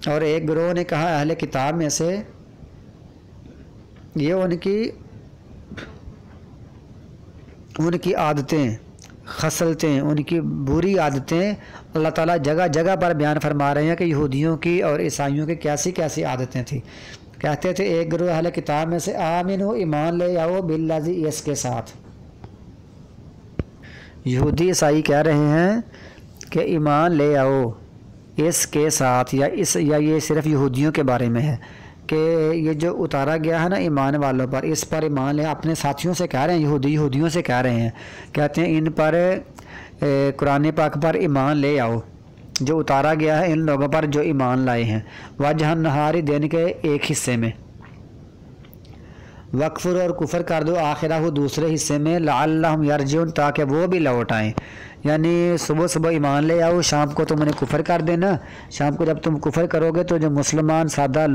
اور ایک گروہ نے کہا اہل کتاب میں سے یہ ان کی عادتیں، خصلتیں، ان کی بری عادتیں اللہ تعالیٰ جگہ جگہ پر بیان فرما رہے ہیں کہ یہودیوں کی اور عیسائیوں کی کیسی کیسی عادتیں تھیں۔ کہتے تھے ایک گروہ اہل کتاب میں سے آمنو ایمان لے آؤ بالذی، اس کے ساتھ یہودی عیسائی کہہ رہے ہیں کہ ایمان لے آؤ اس کے ساتھ، یا یہ صرف یہودیوں کے بارے میں ہے کہ یہ جو اتارا گیا ہے نا ایمان والوں پر، اس پر ایمان لے۔ اپنے ساتھیوں سے کہہ رہے ہیں، یہودیوں سے کہہ رہے ہیں، کہتے ہیں ان پر قرآن پاک پر ایمان لے آؤ جو اتارا گیا ہے ان لوگوں پر جو ایمان لائے ہیں، وجہ نہاری دن کے ایک حصے میں، وکفر اور کفر کر دو آخرہ ہو دوسرے حصے میں، لعلہم یرجعون تاکہ وہ بھی لوٹ آئیں۔ یعنی صبح صبح ایمان لے آؤ، شام کو تم نے کفر کر دینا، شام کو جب تم کفر کرو گے تو جو مسلمان سادہ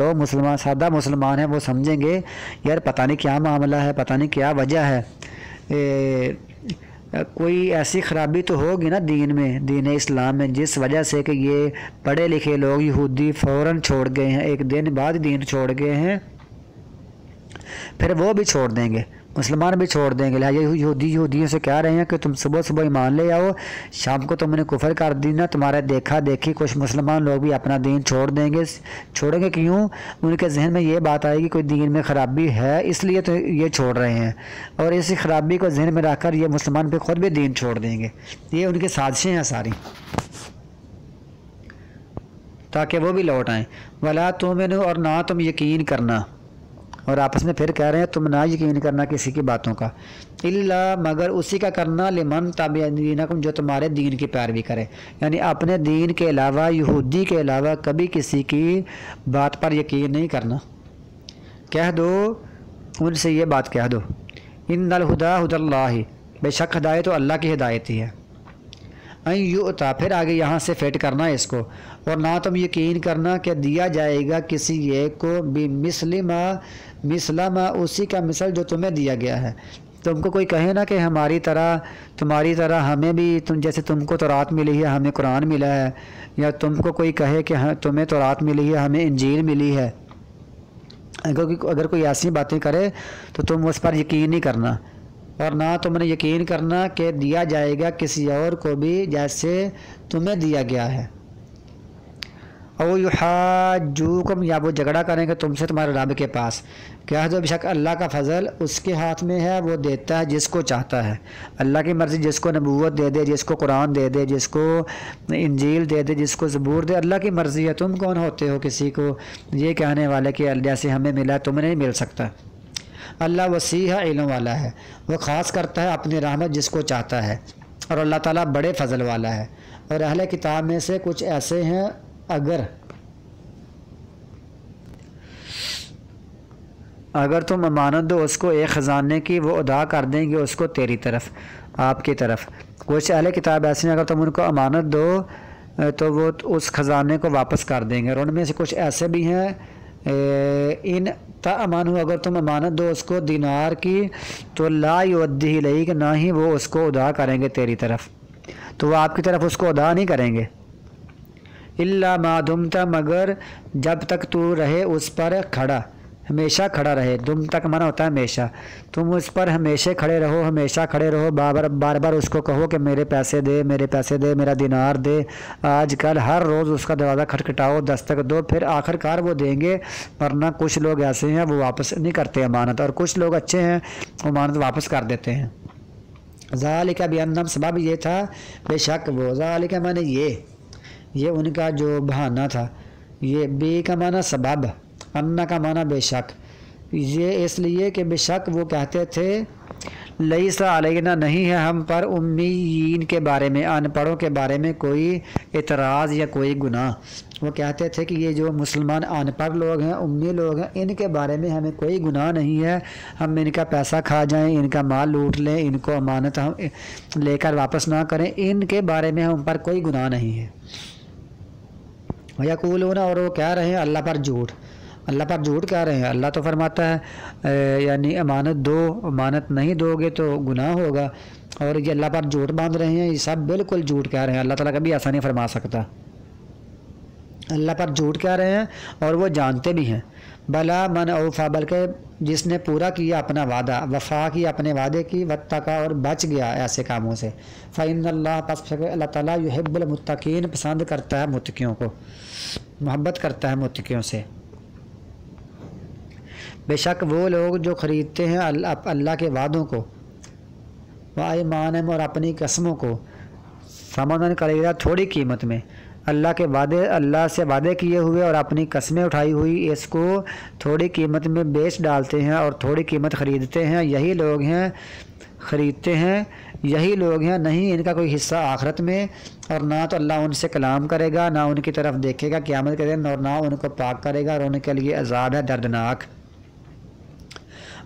مسلمان ہیں وہ سمجھیں گے یار پتہ نہیں کیا معاملہ ہے، پتہ نہیں کیا وجہ ہے، کوئی ایسی خرابی تو ہوگی نا دین میں، دین اسلام میں، جس وجہ سے کہ یہ پڑھے لکھے لوگ یہودی فوراً چھوڑ گئے ہیں، ایک دن بعد دین چھوڑ گئے ہیں، پھر وہ بھی چھوڑ دیں گے، مسلمان بھی چھوڑ دیں گے۔ لہٰذا یہودیوں سے کہہ رہے ہیں کہ تم صبح صبح ایمان لے آؤ، شام کو تم نے کفر کر دینا، تمہارا دیکھا دیکھی کچھ مسلمان لوگ بھی اپنا دین چھوڑیں گے کیوں؟ ان کے ذہن میں یہ بات آئے گی کوئی دین میں خرابی ہے، اس لیے تو یہ چھوڑ رہے ہیں، اور اسی خرابی کو ذہن میں رکھ کر یہ مسلمان پہ خود بھی دین چھوڑ دیں گے۔ یہ ان کی سازشیں ہیں ساری، تاکہ وہ بھی لوٹ آئیں۔ ولا تؤمنوا، اور نہ تم یقین کرنا، اور آپس میں پھر کہہ رہے ہیں تم نہ یقین کرنا کسی کی باتوں کا، الا مگر اسی کا کرنا لمن تبع دینکم جو تمہارے دین کی پیروی کرے، یعنی اپنے دین کے علاوہ، یہودی کے علاوہ کبھی کسی کی بات پر یقین نہیں کرنا۔ کہہ دو ان سے یہ بات کہہ دو، ان الہدی ھدی اللہ، بے شک ہدایت تو اللہ کی ہدایت ہی ہے، ان یؤتی، پھر آگے یہاں سے فٹ کرنا ہے اس کو، اور نہ تم یقین کرنا کہ دیا جائے گا کسی ایک کو بمثل ما اسی کا مثل جو تمہیں دیا گیا ہے۔ تم کو کوئی کہے نا کہ تمہاری طرح ہمیں بھی، جیسے تم کو تورات ملی ہے ہمیں قرآن ملا ہے، یا تم کو کوئی کہے کہ تمہیں تورات ملی ہے ہمیں انجیل ملی ہے، اگر کوئی ایسی باتیں کرے تو تم اس پر یقین نہیں کرنا، اور نہ تم نے یقین کرنا کہ دیا جائے گا کسی اور کو بھی جیسے تمہیں دیا گیا ہے۔ او یحاجوکم، یا وہ جھگڑا کریں گے تم سے تمہارے رب کے پاس، کہہ دو بے شک اللہ کا فضل اس کے ہاتھ میں ہے، وہ دیتا ہے جس کو چاہتا ہے، اللہ کی مرضی جس کو نبوت دے دے، جس کو قرآن دے دے، جس کو انجیل دے دے، جس کو زبور دے، اللہ کی مرضی ہے۔ تم کون ہوتے ہو کسی کو یہ کہنے والے کہ جیسے ہمیں ملا تمہیں نہیں مل سکتا۔ اللہ وسیع علم والا ہے، وہ خاص کرتا ہے اپنی رحمت جس کو چاہتا ہے، اور اللہ تعالیٰ بڑے فضل والا ہے۔ اور اہل کتاب میں سے کچھ ایسے ہیں اگر تم امانت دو اس کو ایک خزانے کی، وہ ادا کر دیں گے اس کو تیری طرف، آپ کی طرف۔ کچھ اہل کتاب ایسے ہیں اگر تم ان کو امانت دو تو وہ اس خزانے کو واپس کر دیں گے، اور ان میں سے کچھ ایسے بھی ہیں ان تأمنوا، اگر تم امانت دو اس کو دینار کی تو لا یؤدیہ الیک، نہ ہی وہ اس کو ادا کریں گے تیری طرف، تو وہ آپ کی طرف اس کو ادا نہیں کریں گے۔ الا ما دمت، مگر جب تک تو رہے اس پر کھڑا، ہمیشہ کھڑا رہے، دم تک منع ہوتا ہے ہمیشہ، تم اس پر ہمیشہ کھڑے رہو، ہمیشہ کھڑے رہو، بار بار اس کو کہو کہ میرے پیسے دے، میرے پیسے دے، میرا دینار دے، آج کل ہر روز اس کا دروازہ کھٹکھٹاؤ، دستک دو، پھر آخر کار وہ دیں گے، ورنہ کچھ لوگ ایسے ہیں وہ واپس نہیں کرتے امانت، اور کچھ لوگ اچھے ہیں امانت واپس کر دیتے ہیں۔ ذالک بانہم، سبب یہ تھا بے شک وہ، ذالک معنی یہ ان کا جو بہانہ تھا، یہ بے کا معنی سبب، انا کا معنی بے شک، یہ اس لیے کہ بے شک وہ کہتے تھے لیس علینا، نہیں ہے ہم پر امیین کے بارے میں، ان پڑھوں کے بارے میں کوئی اعتراض یا کوئی گناہ۔ وہ کہتے تھے کہ یہ جو مسلمان ان پڑھ لوگ ہیں، امی لوگ ہیں، ان کے بارے میں ہمیں کوئی گناہ نہیں ہے، ہم ان کا پیسہ کھا جائیں، ان کا مال لوٹ لیں، ان کو امانت ہم لے کر واپس نہ کریں، ان کے بارے میں ہم پر کوئی گناہ نہیں ہے۔ وَيَقُولُونَ، اور وہ کہہ رہے ہیں اللہ پر جھوٹ، اللہ پر جھوٹ کہہ رہے ہیں۔ اللہ تو فرماتا ہے یعنی امانت دو، امانت نہیں دو گے تو گناہ ہوگا، اور یہ اللہ پر جھوٹ باندھ رہے ہیں، یہ سب بالکل جھوٹ کہہ رہے ہیں، اللہ تعالیٰ کبھی ایسا نہیں فرما سکتا۔ اللہ پر جھوٹ کہہ رہے ہیں اور وہ جانتے بھی ہیں۔ بلا من اوفا، بلکہ جس نے پورا کیا اپنا وعدہ، وفا کی اپنے وعدے کی، واتقا اور بچ گیا ایسے کاموں سے، فإن اللہ، پس اللہ تعالیٰ یحب المتقین، پسند کرتا ہے متقیوں کو، محبت کرتا ہے متقیوں سے۔ بے شک وہ لوگ جو خریدتے ہیں اللہ کے وعدوں کو، وایمانہم، اور اپنی قسموں کو، ثمناً قلیلا، تھوڑی قیمت میں، اللہ کے وعدے، اللہ سے وعدے کیے ہوئے اور اپنی قسمیں اٹھائی ہوئی اس کو تھوڑی قیمت میں بیچ ڈالتے ہیں اور تھوڑی قیمت خریدتے ہیں، یہی لوگ ہیں خریدتے ہیں، یہی لوگ ہیں نہیں ان کا کوئی حصہ آخرت میں، اور نہ تو اللہ ان سے کلام کرے گا، نہ ان کی طرف دیکھے گا قیامت کے دن، اور نہ ان کو پاک کرے گا، اور ان کے لیے عذاب ہے دردناک۔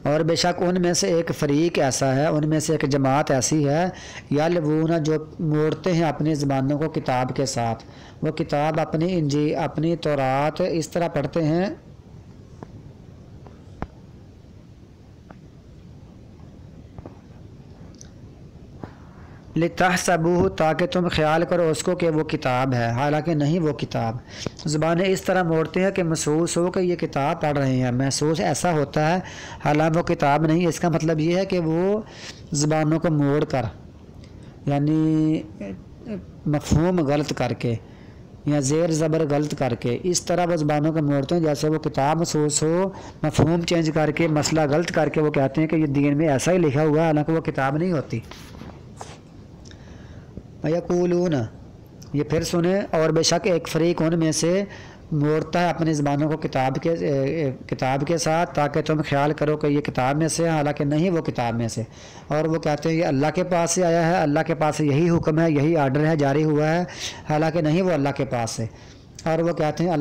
اور بے شک ان میں سے ایک فریق ایسا ہے، ان میں سے ایک جماعت ایسی ہے، یلوون، جو موڑتے ہیں اپنی زبانوں کو کتاب کے ساتھ، وہ کتاب اپنی انجیل، اپنی تورات اس طرح پڑھتے ہیں لِتَحْسَبُوهُ، تاکہ تم خیال کرو اس کو کہ وہ کتاب ہے، حالانکہ نہیں وہ کتاب۔ زبانیں اس طرح موڑتے ہیں کہ محسوس ہو کہ یہ کتاب پڑھ رہے ہیں، محسوس ایسا ہوتا ہے حالانکہ وہ کتاب نہیں۔ اس کا مطلب یہ ہے کہ وہ زبانوں کو موڑ کر، یعنی مفہوم غلط کر کے یا زیر زبر غلط کر کے، اس طرح وہ زبانوں کو موڑتے ہیں جیسے وہ کتاب محسوس ہو، مفہوم چینج کر کے، مسئلہ غلط کر کے وہ کہتے ہیں کہ یہ دین میں ایسا ہی لکھا ہوا ہے، حالانکہ وہ کتاب نہیں ہوتی۔ یقولون، یہ پھر سنیں، اور بے شک ایک فریق ان میں سے موڑتا ہے اپنی زبانوں کو کتاب کے ساتھ تاکہ تم خیال کرو کہ یہ کتاب میں سے، حالانکہ نہیں وہ کتاب میں سے، اور وہ کہتے ہیں یہ اللہ کے پاس سے آیا ہے، اللہ کے پاس سے یہی حکم ہے، یہی آرڈر ہے، جاری ہوا ہے، حالانکہ نہیں وہ اللہ کے پاس سے، اور وہ کہتے ہیں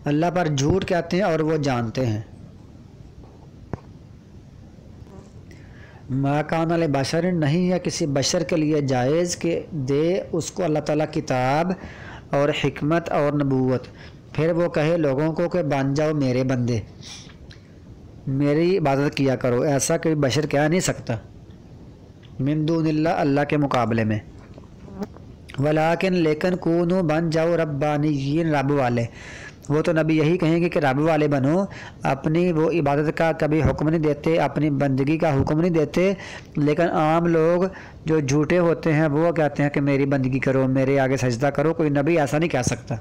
اللہ پر جھوٹ کہتے ہیں اور وہ جانتے ہیں۔ ما کان لبشر، نہیں ہے کسی بشر کے لیے جائز کہ دے اس کو اللہ تعالیٰ کتاب اور حکمت اور نبوت، پھر وہ کہے لوگوں کو کہ بن جاؤ میرے بندے، میری عبادت کیا کرو، ایسا کوئی بشر کہہ نہیں سکتا من دون اللہ، اللہ کے مقابلے میں۔ ولیکن، لیکن کونو، بن جاؤ ربانیین، رب والے، وہ تو نبی یہی کہیں گے کہ رب والے بنو، اپنی وہ عبادت کا کبھی حکم نہیں دیتے، اپنی بندگی کا حکم نہیں دیتے، لیکن عام لوگ جو جھوٹے ہوتے ہیں وہ کہتے ہیں کہ میری بندگی کرو، میرے آگے سجدہ کرو، کوئی نبی ایسا نہیں کہہ سکتا۔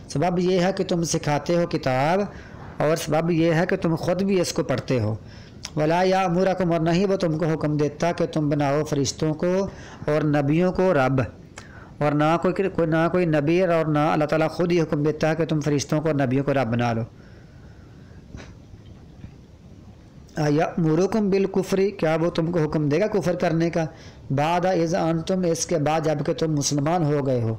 سبب یہ ہے کہ تم سکھاتے ہو کتاب، اور سبب یہ ہے کہ تم خود بھی اس کو پڑھتے ہو۔ ولا یامرکم، اور نہیں وہ تم کو حکم دیتا کہ تم بناؤ فرشتوں کو اور نبیوں کو رب، اور نہ کوئی نبی، اور نہ اللہ تعالیٰ خود ہی حکم دیتا ہے کہ تم فرشتوں کو اور نبیوں کو رب بنا لو۔ یأمرکم بالکفر، کیا وہ تم کو حکم دے گا کفر کرنے کا، بعد اذ انتم، اس کے بعد جب کہ تم مسلمان ہو گئے ہو۔